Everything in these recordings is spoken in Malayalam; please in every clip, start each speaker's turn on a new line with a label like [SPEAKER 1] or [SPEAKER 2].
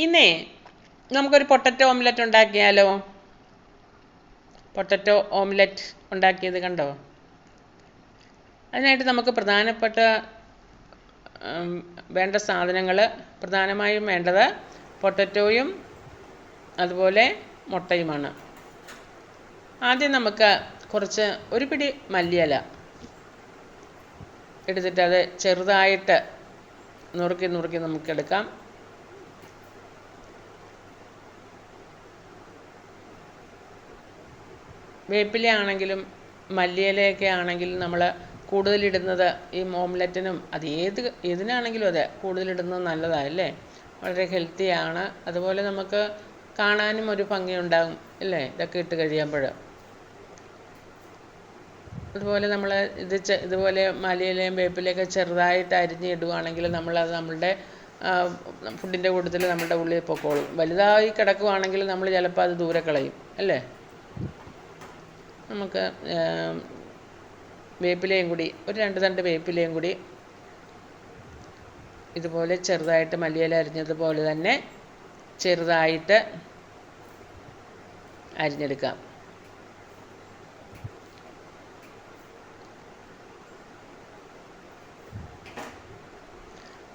[SPEAKER 1] ഇന്നേ നമുക്കൊരു പൊട്ടറ്റോ ഓംലെറ്റ് ഉണ്ടാക്കിയാലോ? പൊട്ടറ്റോ ഓംലെറ്റ് ഉണ്ടാക്കിയത് കണ്ടോ? അതിനായിട്ട് നമുക്ക് പ്രധാനപ്പെട്ട വേണ്ട സാധനങ്ങൾ, പ്രധാനമായും വേണ്ടത് പൊട്ടറ്റോയും അതുപോലെ മുട്ടയുമാണ്. ആദ്യം നമുക്ക് ഒരു പിടി മല്ലിയില എടുത്തിട്ട് അത് ചെറുതായിട്ട് നുറുക്കി നമുക്കെടുക്കാം. വേപ്പില ആണെങ്കിലും മല്ലിയിലയൊക്കെ ആണെങ്കിലും നമ്മൾ കൂടുതലിടുന്നത് ഈ ഓംലെറ്റിനും ഏതിനാണെങ്കിലും അതെ കൂടുതലിടുന്നത് നല്ലതാണ് അല്ലേ? വളരെ ഹെൽത്തിയാണ്. അതുപോലെ നമുക്ക് കാണാനും ഒരു ഭംഗിയുണ്ടാകും അല്ലേ ഇതൊക്കെ ഇട്ട് കഴിയുമ്പോൾ. അതുപോലെ നമ്മൾ ഇതുപോലെ മല്ലിയിലയും വേപ്പിലയൊക്കെ ചെറുതായിട്ട് അരിഞ്ഞിടുകയാണെങ്കിൽ നമ്മളുടെ ഫുഡിൻ്റെ കൂട്ടത്തിൽ നമ്മുടെ ഉള്ളിൽ പൊക്കോളും. വലുതായി കിടക്കുകയാണെങ്കിൽ നമ്മൾ ചിലപ്പോൾ അത് ദൂരെ കളയും അല്ലേ? നമുക്ക് വേപ്പിലയും കൂടി ഒരു 2 തണ്ട് വേപ്പിലയും കൂടി ഇതുപോലെ ചെറുതായിട്ട് മല്ലിയില അരിഞ്ഞതുപോലെ തന്നെ ചെറുതായിട്ട് അരിഞ്ഞെടുക്കാം.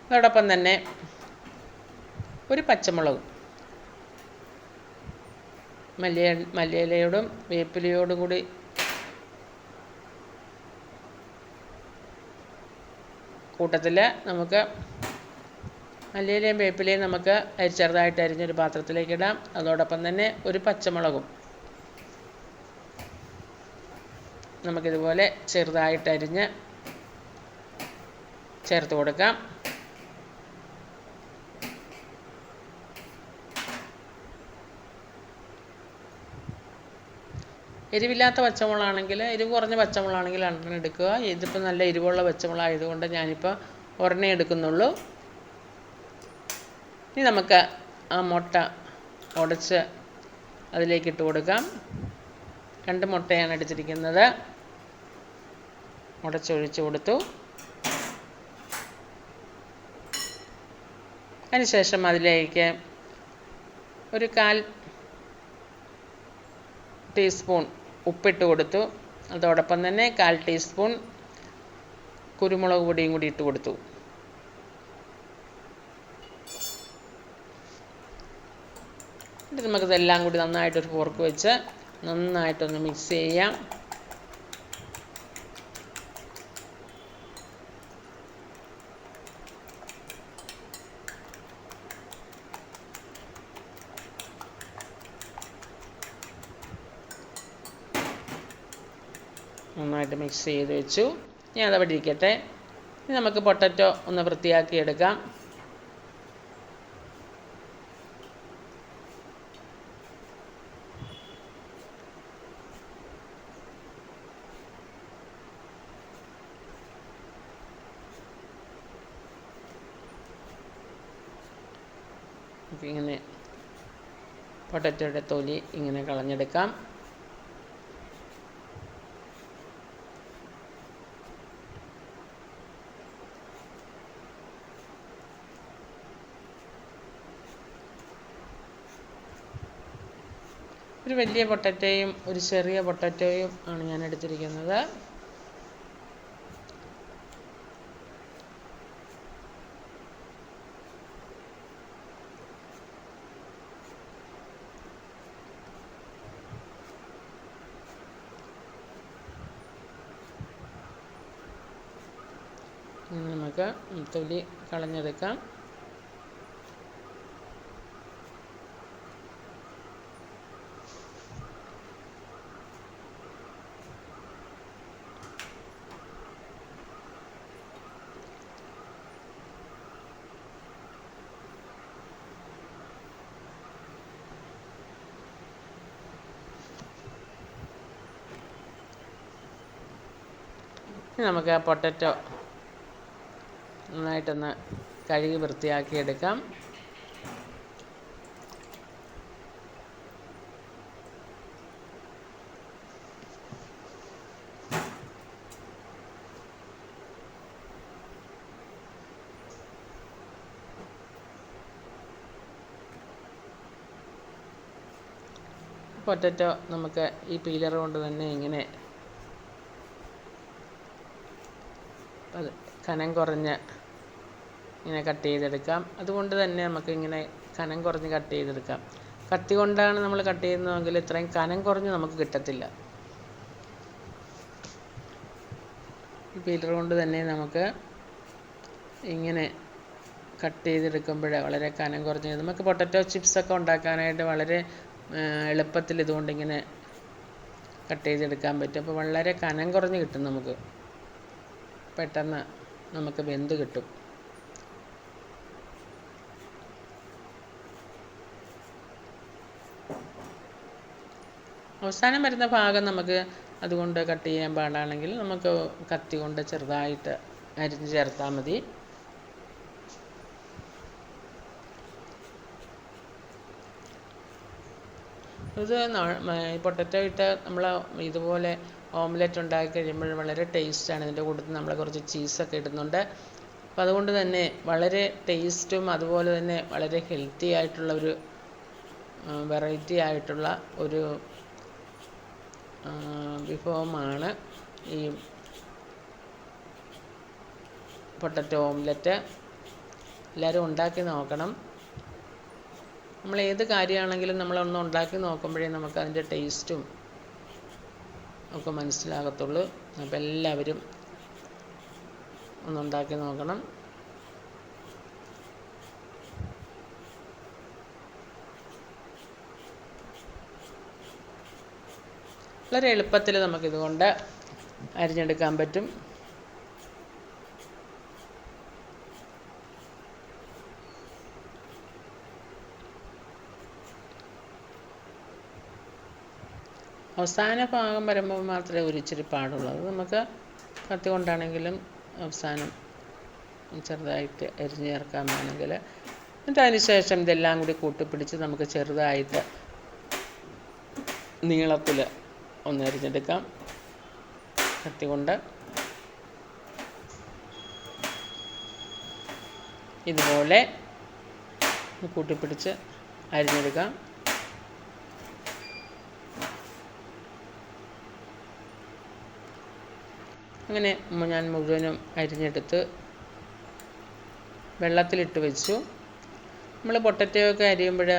[SPEAKER 1] അതോടൊപ്പം തന്നെ ഒരു പച്ചമുളകും മല്ലിയിലയോടും വേപ്പിലയോടും കൂടി കൂട്ടത്തിൽ നമുക്ക് മല്ലിയിലയും വേപ്പിലയും നമുക്ക് ചെറുതായിട്ട് അരിഞ്ഞൊരു പാത്രത്തിലേക്ക് ഇടാം. അതോടൊപ്പം തന്നെ ഒരു പച്ചമുളകും നമുക്കിതുപോലെ ചെറുതായിട്ട് അരിഞ്ഞ് ചേർത്ത് കൊടുക്കാം. എരിവില്ലാത്ത പച്ചമുളകാണെങ്കിൽ, എരിവ് കുറഞ്ഞ പച്ചമുളകാണെങ്കിൽ 2 എടുക്കുക. ഇതിപ്പോൾ നല്ല എരിവുള്ള പച്ചമുളകായതുകൊണ്ട് ഞാനിപ്പോൾ 1 എടുക്കുന്നുള്ളൂ. ഇനി നമുക്ക് ആ മുട്ട ഉടച്ച് അതിലേക്ക് ഇട്ട് കൊടുക്കാം. 2 മുട്ടയാണ് എടുത്തിരിക്കുന്നത്. ഉടച്ചൊഴിച്ച് കൊടുത്തു. അതിനുശേഷം അതിലേക്ക് ഒരു 1/4 ടീസ്പൂൺ ഉപ്പിട്ട് കൊടുത്തു. അതോടൊപ്പം തന്നെ 1/4 ടീസ്പൂൺ കുരുമുളക് പൊടിയും കൂടി ഇട്ട് കൊടുത്തു. എന്നിട്ട് നമുക്കിതെല്ലാം കൂടി നന്നായിട്ടൊരു ഫോർക്ക് വെച്ച് നന്നായിട്ടൊന്ന് മിക്സ് ചെയ്യാം. നന്നായിട്ട് മിക്സ് ചെയ്ത് വെച്ചു. ഇനി അതവിടെ ഇരിക്കട്ടെ. ഇനി നമുക്ക് പൊട്ടറ്റോ ഒന്ന് വൃത്തിയാക്കി എടുക്കാം. ഇങ്ങനെ പൊട്ടറ്റോയുടെ തൊലി ഇങ്ങനെ കളഞ്ഞെടുക്കാം. ഒരു വലിയ പൊട്ടറ്റോയും ഒരു ചെറിയ പൊട്ടറ്റോയും ആണ് ഞാൻ എടുത്തിരിക്കുന്നത്. നമുക്ക് തൊലി കളഞ്ഞെടുക്കാം. നമുക്ക് ആ പൊട്ടറ്റോ നന്നായിട്ടൊന്ന് കഴുകി വൃത്തിയാക്കി എടുക്കാം. പൊറ്ററ്റോ നമുക്ക് ഈ പീലർ കൊണ്ട് തന്നെ ഇങ്ങനെ അത് കനം കുറഞ്ഞ് ഇങ്ങനെ കട്ട് ചെയ്തെടുക്കാം. അതുകൊണ്ട് തന്നെ നമുക്ക് ഇങ്ങനെ കനം കുറഞ്ഞ് കട്ട് ചെയ്തെടുക്കാം. കത്തി കൊണ്ടാണ് നമ്മൾ കട്ട് ചെയ്യുന്നതെങ്കിൽ ഇത്രയും കനം കുറഞ്ഞ് നമുക്ക് കിട്ടത്തില്ല. ഈ പീലർ കൊണ്ട് തന്നെ നമുക്ക് ഇങ്ങനെ കട്ട് ചെയ്തെടുക്കുമ്പോൾ വളരെ കനം കുറഞ്ഞ് നമുക്ക് പൊട്ടറ്റോ ചിപ്സൊക്കെ ഉണ്ടാക്കാനായിട്ട് വളരെ എളുപ്പത്തിൽ ഇതുകൊണ്ട് ഇങ്ങനെ കട്ട് ചെയ്തെടുക്കാൻ പറ്റും. അപ്പോൾ വളരെ കനം കുറഞ്ഞ് കിട്ടും, നമുക്ക് പെട്ടെന്ന് നമുക്ക് വെന്ത് കിട്ടും. അവസാനം വരുന്ന ഭാഗം നമുക്ക് അതുകൊണ്ട് കട്ട് ചെയ്യാൻ പാടാണെങ്കിൽ നമുക്ക് കത്തി കൊണ്ട് ചെറുതായിട്ട് അരിഞ്ഞ് ചേർത്താൽ മതി. ഇത് പൊട്ടറ്റോ ഇട്ട് നമ്മൾ ഇതുപോലെ ഓംലെറ്റ് ഉണ്ടാക്കി കഴിയുമ്പോൾ വളരെ ടേസ്റ്റാണ്. ഇതിൻ്റെ കൂട്ടത്തിൽ നമ്മൾ കുറച്ച് ചീസൊക്കെ ഇടുന്നുണ്ട്. അപ്പോൾ അതുകൊണ്ട് തന്നെ വളരെ ടേസ്റ്റും അതുപോലെ തന്നെ വളരെ ഹെൽത്തി ആയിട്ടുള്ള ഒരു വെറൈറ്റി ആയിട്ടുള്ള ഒരു വിഭവമാണ് ഈ പൊട്ടറ്റോ ഓംലെറ്റ്. എല്ലാവരും ഉണ്ടാക്കി നോക്കണം. നമ്മൾ ഏത് കാര്യമാണെങ്കിലും നമ്മളൊന്ന് ഉണ്ടാക്കി നോക്കുമ്പോഴേ നമുക്ക് അതിൻ്റെ ടേസ്റ്റും ഒക്കെ മനസ്സിലാകത്തുള്ളൂ. അപ്പോൾ എല്ലാവരും ഒന്നുണ്ടാക്കി നോക്കണം. വളരെ എളുപ്പത്തിൽ നമുക്കിതുകൊണ്ട് അരിഞ്ഞെടുക്കാൻ പറ്റും. അവസാന ഭാഗം വരുമ്പോൾ മാത്രമേ ഒരു ഇച്ചിരി പാടുള്ളൂ. അത് നമുക്ക് കത്തി കൊണ്ടാണെങ്കിലും അവസാനം ചെറുതായിട്ട് അരിഞ്ഞ് ചേർക്കാൻ വേണമെങ്കിൽ. എന്നിട്ട് അതിന് ശേഷം ഇതെല്ലാം കൂടി കൂട്ടിപ്പിടിച്ച് നമുക്ക് ചെറുതായിട്ട് നീളത്തിൽ ഒന്ന് അരിഞ്ഞെടുക്കാം കത്തി കൊണ്ട്. ഇതുപോലെ കൂട്ടിപ്പിടിച്ച് അരിഞ്ഞെടുക്കാം. അങ്ങനെ ഞാൻ മുഴുവനും അരിഞ്ഞെടുത്ത് വെള്ളത്തിലിട്ട് വെച്ചു. നമ്മൾ പൊട്ടറ്റോയൊക്കെ അരിയുമ്പോൾ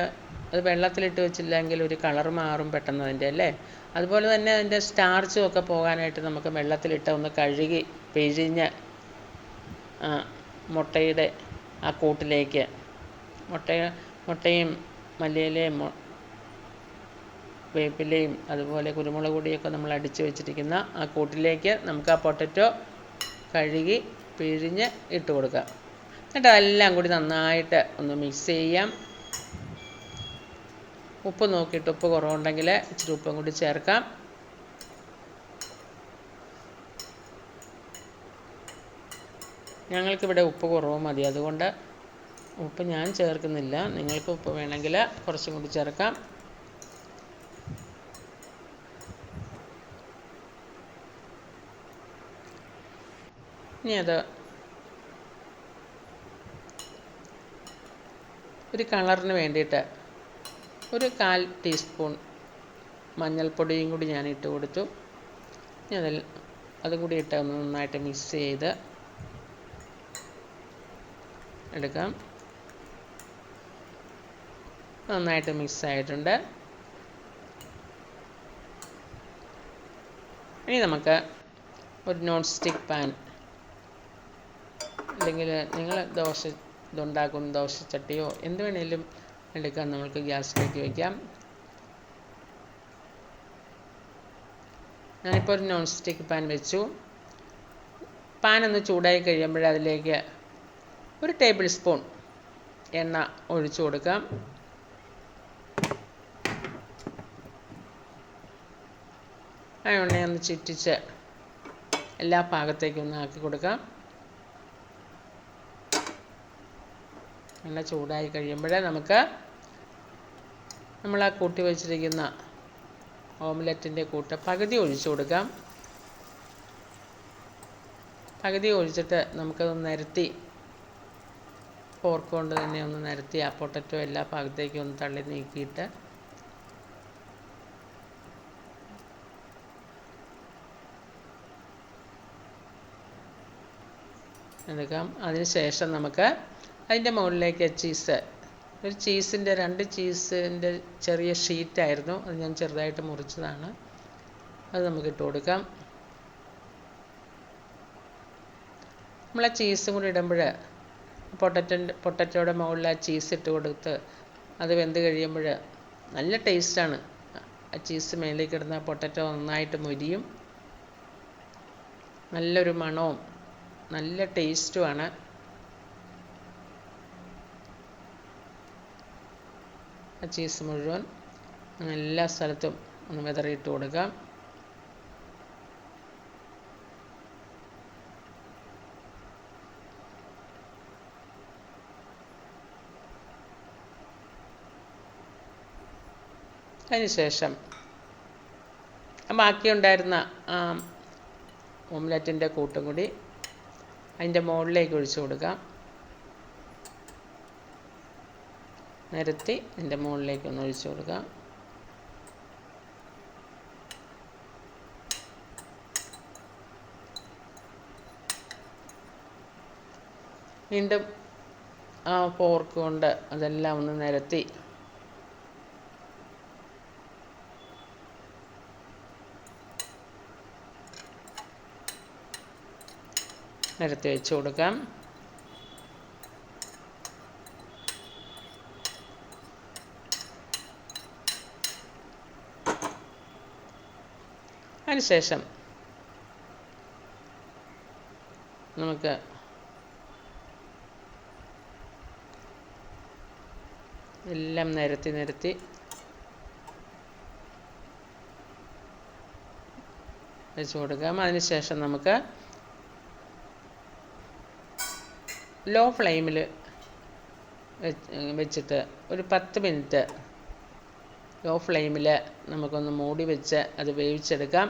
[SPEAKER 1] അത് വെള്ളത്തിലിട്ട് വെച്ചില്ലെങ്കിൽ ഒരു കളർ മാറും പെട്ടെന്ന് അതിൻ്റെ, അല്ലേ? അതുപോലെ തന്നെ അതിൻ്റെ സ്റ്റാർച്ചും ഒക്കെ പോകാനായിട്ട് നമുക്ക് വെള്ളത്തിലിട്ട് ഒന്ന് കഴുകി പിഴിഞ്ഞ് മുട്ടയുടെ ആ കൂട്ടിലേക്ക് മുട്ടയും മല്ലിയിലയും വേപ്പിലയും അതുപോലെ കുരുമുളക് പൊടിയൊക്കെ നമ്മൾ അടിച്ച് വെച്ചിരിക്കുന്ന ആ കൂട്ടിലേക്ക് നമുക്ക് ആ പൊട്ടറ്റോ കഴുകി പിഴിഞ്ഞ് ഇട്ട് കൊടുക്കാം. എന്നിട്ട് അതെല്ലാം കൂടി നന്നായിട്ട് ഒന്ന് മിക്സ് ചെയ്യാം. ഉപ്പ് നോക്കിയിട്ട് ഉപ്പ് കുറവുണ്ടെങ്കിൽ ഇച്ചിരി ഉപ്പും കൂടി ചേർക്കാം. ഞങ്ങൾക്കിവിടെ ഉപ്പ് കുറവ് മതി, അതുകൊണ്ട് ഉപ്പ് ഞാൻ ചേർക്കുന്നില്ല. നിങ്ങൾക്ക് ഉപ്പ് വേണമെങ്കിൽ കുറച്ചും കൂടി ചേർക്കാം. ഇനി അത് ഒരു കളറിന് വേണ്ടിയിട്ട് ഒരു 1/4 ടീസ്പൂൺ മഞ്ഞൾപ്പൊടിയും കൂടി ഞാൻ ഇട്ട് കൊടുത്തു. ഇനി അതും കൂടി ഇട്ട് ഒന്ന് നന്നായിട്ട് മിക്സ് ചെയ്ത് എടുക്കാം. നന്നായിട്ട് മിക്സ് ആയിട്ടുണ്ട്. ഇനി നമുക്ക് ഒരു നോൺ സ്റ്റിക്ക് പാൻ അല്ലെങ്കിൽ നിങ്ങൾ ഇതുണ്ടാക്കുന്ന ദോശച്ചട്ടിയോ എന്ത് വേണേലും എടുക്കാൻ നമുക്ക് ഗ്യാസിലേക്ക് വയ്ക്കാം. ഞാനിപ്പോൾ ഒരു നോൺ സ്റ്റിക്ക് പാൻ വെച്ചു. പാൻ ഒന്ന് ചൂടായി കഴിയുമ്പോൾ അതിലേക്ക് 1 ടേബിൾ സ്പൂൺ എണ്ണ ഒഴിച്ചു കൊടുക്കാം. ആ എണ്ണയൊന്ന് ചുറ്റിച്ച് എല്ലാ ഭാഗത്തേക്കും ഒന്ന് ആക്കി കൊടുക്കാം. എണ്ണ ചൂടായി കഴിയുമ്പോൾ നമുക്ക് നമ്മൾ ആ കൂട്ടി വെച്ചിരിക്കുന്ന ഓംലെറ്റിൻ്റെ കൂട്ട് പകുതി ഒഴിച്ചു കൊടുക്കാം. പകുതി ഒഴിച്ചിട്ട് നമുക്കതൊന്ന് നിരത്തി ഫോർക്ക് കൊണ്ട് തന്നെ ഒന്ന് നിരത്തി ആ പൊട്ടറ്റോ എല്ലാ ഭാഗത്തേക്കും ഒന്ന് തള്ളി നീക്കിയിട്ട് എടുക്കാം. അതിന് ശേഷം നമുക്ക് അതിൻ്റെ മുകളിലേക്ക് ഒരു ചീസിൻ്റെ 2 ചീസിൻ്റെ ചെറിയ ഷീറ്റായിരുന്നു, അത് ഞാൻ ചെറുതായിട്ട് മുറിച്ചതാണ്. അത് നമുക്ക് ഇട്ട് കൊടുക്കാം. നമ്മൾ ആ ചീസും കൂടി ഇടുമ്പോൾ പൊട്ടറ്റോയുടെ മുകളിൽ ആ ചീസ് ഇട്ട് കൊടുത്ത് അത് വെന്ത് കഴിയുമ്പോൾ നല്ല ടേസ്റ്റാണ്. ആ ചീസ് മേലേക്ക് ഇടുന്ന പൊട്ടറ്റോ നന്നായിട്ട് മൊരിയും, നല്ലൊരു മണവും നല്ല ടേസ്റ്റുമാണ്. ആ ചീസ് മുഴുവൻ എല്ലാ സ്ഥലത്തും ഒന്ന് വിതറിയിട്ട് കൊടുക്കാം. അതിനുശേഷം ബാക്കിയുണ്ടായിരുന്ന ഓംലെറ്റിൻ്റെ കൂട്ടും കൂടി അതിൻ്റെ മുകളിലേക്ക് ഒഴിച്ചു കൊടുക്കാം. നിരത്തി അതിൻ്റെ മുകളിലേക്ക് ഒന്ന് ഒഴിച്ചു കൊടുക്കാം. വീണ്ടും ആ ഫോർക്ക് കൊണ്ട് അതെല്ലാം ഒന്ന് നിരത്തി വെച്ച് കൊടുക്കാം. അതിനുശേഷം നമുക്ക് എല്ലാം നിരത്തി വെച്ച് കൊടുക്കാം. അതിനുശേഷം നമുക്ക് ലോ ഫ്ലെയിമിൽ വെച്ചിട്ട് ഒരു 10 മിനിറ്റ് ലോ ഫ്ലെയിമിൽ നമുക്കൊന്ന് മൂടി വെച്ച് അത് വേവിച്ചെടുക്കാം.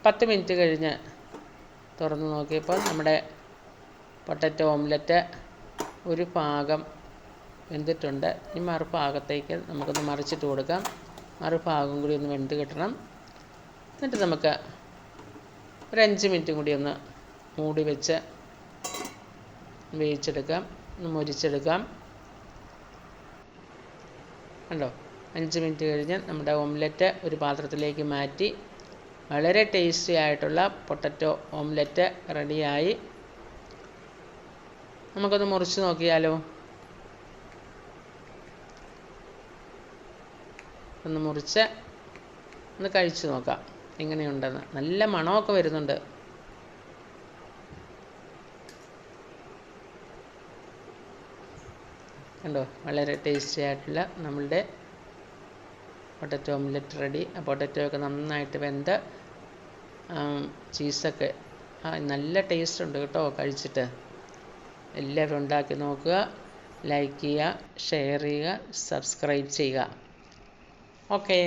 [SPEAKER 1] പത്ത് മിനിറ്റ് കഴിഞ്ഞ് തുറന്ന് നോക്കിയപ്പോൾ നമ്മുടെ പൊട്ടറ്റോ ഓംലെറ്റ് ഒരു ഭാഗം വെന്തിട്ടുണ്ട്. ഈ മറുഭാഗത്തേക്ക് നമുക്കൊന്ന് മറിച്ചിട്ട് കൊടുക്കാം. മറുഭാഗം കൂടി ഒന്ന് വെന്ത് കിട്ടണം. എന്നിട്ട് നമുക്ക് ഒരു 5 മിനിറ്റും കൂടി ഒന്ന് മൂടി വെച്ച് വേവിച്ചെടുക്കാം, ഒന്ന് മൊരിച്ചെടുക്കാം. കണ്ടോ, 5 മിനിറ്റ് കഴിഞ്ഞ് നമ്മുടെ ഓംലെറ്റ് ഒരു പാത്രത്തിലേക്ക് മാറ്റി വളരെ ടേസ്റ്റി ആയിട്ടുള്ള പൊട്ടറ്റോ ഓംലെറ്റ് റെഡിയായി. നമുക്കൊന്ന് മുറിച്ച് നോക്കിയാലോ. ഒന്ന് മുറിച്ച് ഒന്ന് കഴിച്ച് നോക്കാം എങ്ങനെയുണ്ടെന്ന്. നല്ല മണമൊക്കെ വരുന്നുണ്ട്. കണ്ടോ, വളരെ ടേസ്റ്റി ആയിട്ടുള്ള നമ്മളുടെ പൊട്ടറ്റോ ഓംലെറ്റ് റെഡി. ആ പൊട്ടറ്റോ ഒക്കെ നന്നായിട്ട് വെന്ത് ചീസൊക്കെ നല്ല ടേസ്റ്റ് ഉണ്ട് കേട്ടോ. കഴിച്ചിട്ട് എല്ലാവരും ഉണ്ടാക്കി നോക്കുക. ലൈക്ക് ചെയ്യുക, ഷെയർ ചെയ്യുക, സബ്സ്ക്രൈബ് ചെയ്യുക. Okay,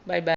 [SPEAKER 1] bye bye.